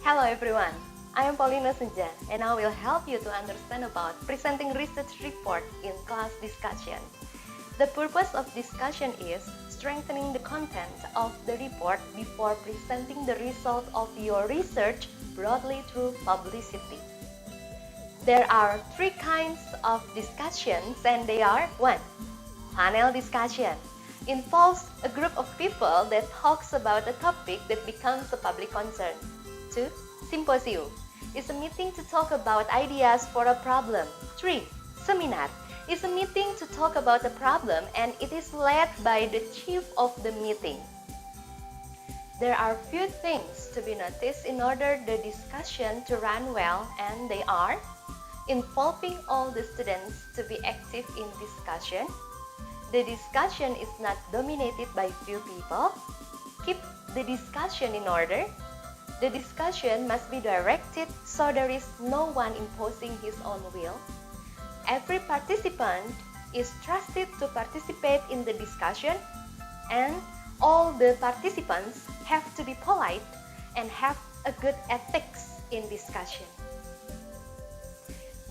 Hello everyone, I am paulinasenja and I will help you to understand about presenting research report in class discussion. The purpose of discussion is strengthening the content of the report before presenting the result of your research broadly through publicity. There are three kinds of discussions and they are 1. Panel discussion involves a group of people that talks about a topic that becomes a public concern. 2. Symposium is a meeting to talk about ideas for a problem. 3. Seminar is a meeting to talk about a problem and it is led by the chief of the meeting. There are few things to be noticed in order the discussion to run well, and they are involving all the students to be active in discussion. The discussion is not dominated by few people. Keep the discussion in order. The discussion must be directed so there is no one imposing his own will. Every participant is trusted to participate in the discussion, and all the participants have to be polite and have a good ethics in discussion.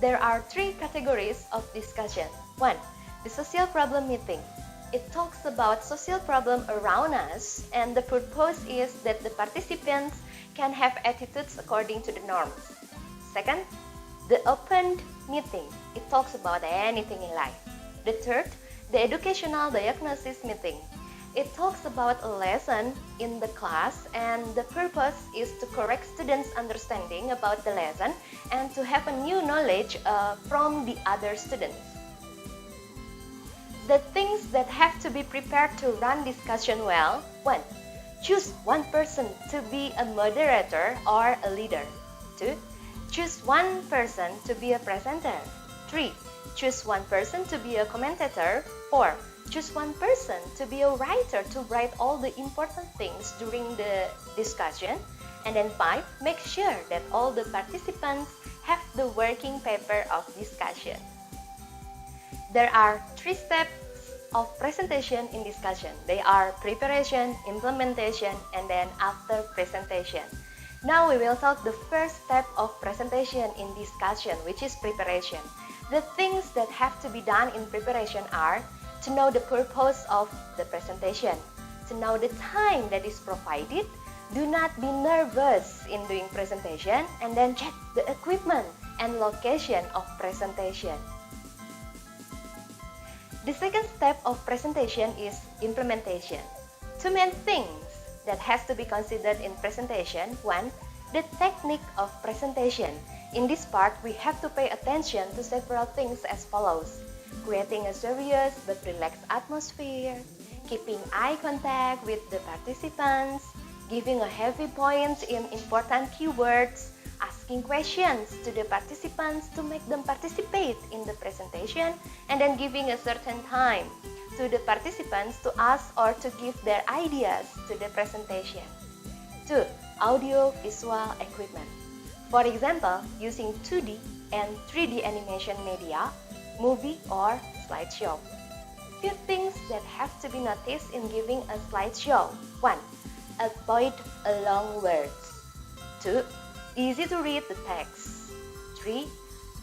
There are three categories of discussion. 1. The social problem meeting. It talks about social problem around us, and the purpose is that the participants can have attitudes according to the norms. 2. The open meeting. It talks about anything in life. The 3rd, the educational diagnosis meeting. It talks about a lesson in the class, and the purpose is to correct students' understanding about the lesson and to have a new knowledge from the other students. The things that have to be prepared to run discussion well. 1. Choose one person to be a moderator or a leader. 2. Choose one person to be a presenter. 3. Choose one person to be a commentator. 4. Choose one person to be a writer to write all the important things during the discussion. And then 5. Make sure that all the participants have the working paper of discussion. There are 3 steps of presentation in discussion. They are preparation, implementation, and then after presentation. Now we will talk the first step of presentation in discussion, which is preparation. The things that have to be done in preparation are to know the purpose of the presentation, to know the time that is provided, do not be nervous in doing presentation, and then check the equipment and location of presentation. The second step of presentation is implementation. 2 main things that has to be considered in presentation. 1. The technique of presentation. In this part, we have to pay attention to several things as follows: creating a serious but relaxed atmosphere, keeping eye contact with the participants, giving a heavy point in important keywords, asking questions to the participants to make them participate in the presentation, and then giving a certain time to the participants to ask or to give their ideas to the presentation. 2. Audio-visual equipment. For example, using 2D and 3D animation media, movie or slideshow. Few things that have to be noticed in giving a slideshow. 1. Avoid long words. 2. Easy to read the text. 3.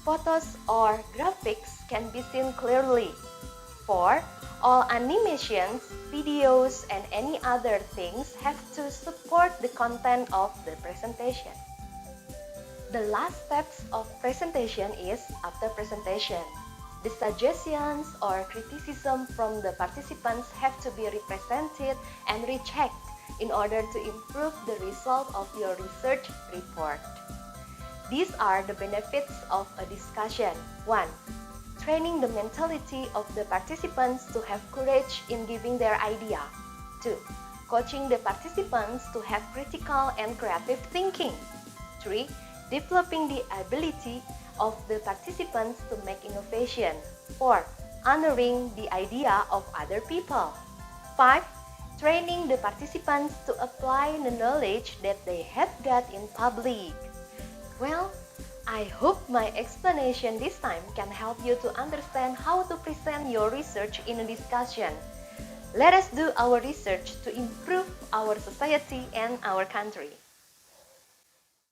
Photos or graphics can be seen clearly. 4. All animations, videos, and any other things have to support the content of the presentation. The last steps of presentation is after presentation. The suggestions or criticism from the participants have to be represented and rechecked in order to improve the result of your research report. These are the benefits of a discussion. 1. Training the mentality of the participants to have courage in giving their idea. 2. Coaching the participants to have critical and creative thinking. 3. Developing the ability of the participants to make innovation. 4. Honoring the idea of other people. 5. Training the participants to apply the knowledge that they have got in public. Well, I hope my explanation this time can help you to understand how to present your research in a discussion. Let us do our research to improve our society and our country.